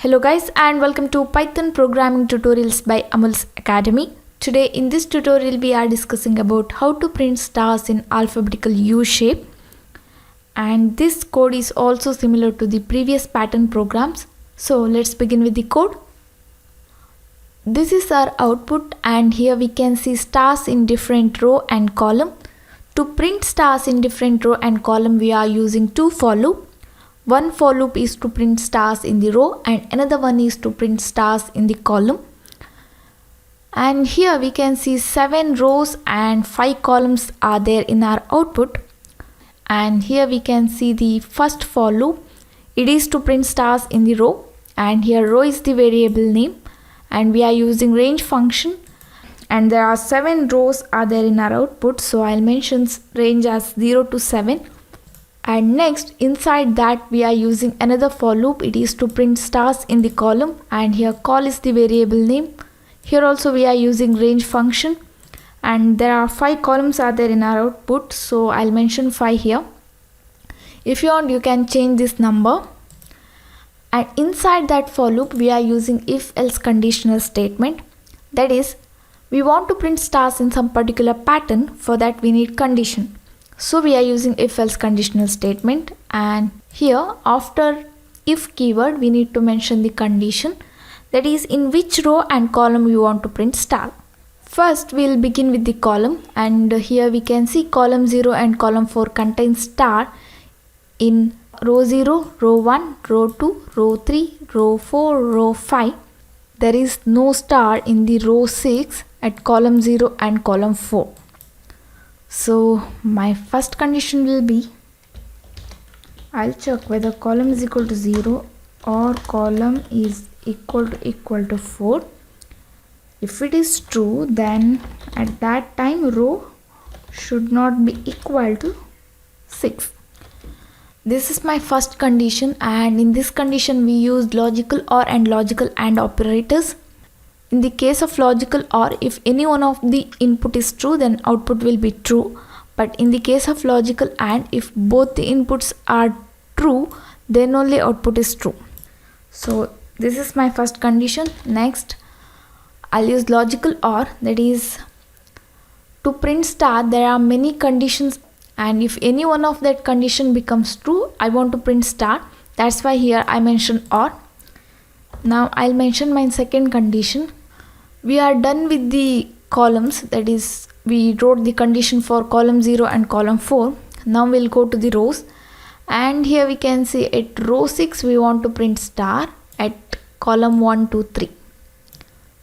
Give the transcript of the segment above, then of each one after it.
Hello guys and welcome to Python programming tutorials by Amul's Academy. Today in this tutorial we are discussing about how to print stars in alphabetical U shape, and this code is also similar to the previous pattern programs. So let's begin with the code. This is our output and here we can see stars in different row and column. To print stars in different row and column we are using two for loop. One for loop is to print stars in the row and another one is to print stars in the column. And here we can see 7 rows and 5 columns are there in our output. And here we can see the first for loop. It is to print stars in the row, and here row is the variable name and we are using range function, and there are 7 rows are there in our output, so I'll mention range as 0 to 7. And next inside that we are using another for loop. It is to print stars in the column, and here call is the variable name. Here also we are using range function, and there are 5 columns are there in our output, so I'll mention 5 here. If you want you can change this number. And inside that for loop we are using if else conditional statement. That is, we want to print stars in some particular pattern. For that we need condition. So we are using if else conditional statement, and here after if keyword we need to mention the condition, that is in which row and column we want to print star. First we will begin with the column, and here we can see column 0 and column 4 contain star in row 0, row 1, row 2, row 3, row 4, row 5. There is no star in the row 6 at column 0 and column 4. So my first condition will be, I'll check whether column is equal to 0 or column is equal to 4. If it is true, then at that time row should not be equal to 6. This is my first condition, and in this condition we use logical OR and logical AND operators. In the case of logical OR, if any one of the input is true, then output will be true. But in the case of logical AND, if both the inputs are true, then only output is true. So this is my first condition. Next, I'll use logical OR, that is to print star there are many conditions, and if any one of that condition becomes true, I want to print star. That's why here I mention OR. Now I'll mention my second condition. We are done with the columns, that is we wrote the condition for column 0 and column 4. Now we'll go to the rows, and here we can see at row 6 we want to print star at column 1, 2, 3.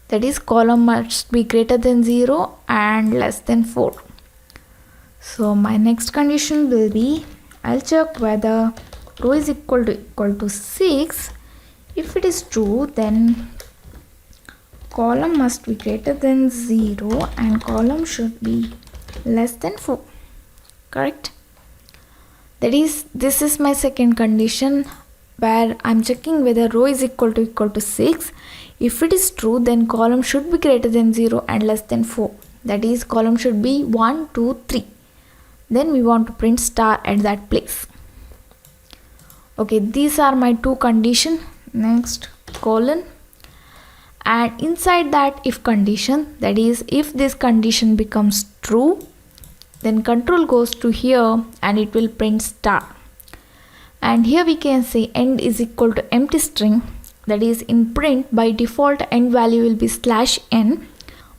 That is column must be greater than 0 and less than 4. So my next condition will be, I'll check whether row is equal to 6. If it is true, then column must be greater than 0 and column should be less than 4. Correct? That is, this is my second condition where I'm checking whether row is equal to 6. If it is true, then column should be greater than 0 and less than 4. That is, column should be 1, 2, 3. Then we want to print star at that place. Okay, these are my two conditions. Next, colon, and inside that if condition, that is if this condition becomes true, then control goes to here and it will print star. And here we can say end is equal to empty string, that is in print by default end value will be /n,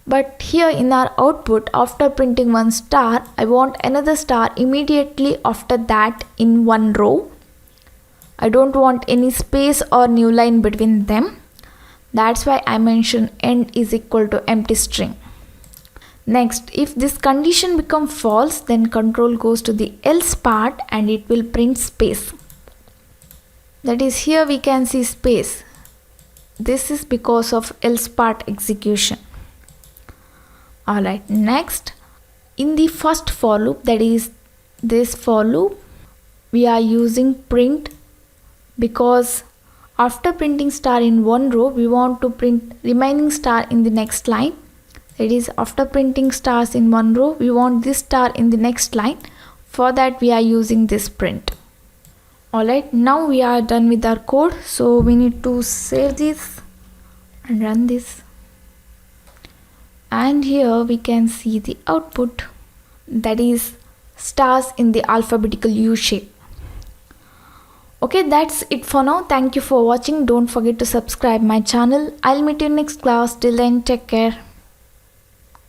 but here in our output after printing one star, I want another star immediately after that in one row. I don't want any space or new line between them. That's why I mention end is equal to empty string. Next, if this condition becomes false, then control goes to the else part and it will print space. That is, here we can see space. This is because of else part execution. Alright, next, in the first for loop, that is this for loop, we are using print, because after printing star in one row we want to print remaining star in the next line. That is, after printing stars in one row we want this star in the next line. For that we are using this print. Alright, now we are done with our code, so we need to save this and run this. And here we can see the output, that is stars in the alphabetical U shape. Okay, that's it for now. Thank you for watching. Don't forget to subscribe my channel. I'll meet you next class. Till then, take care.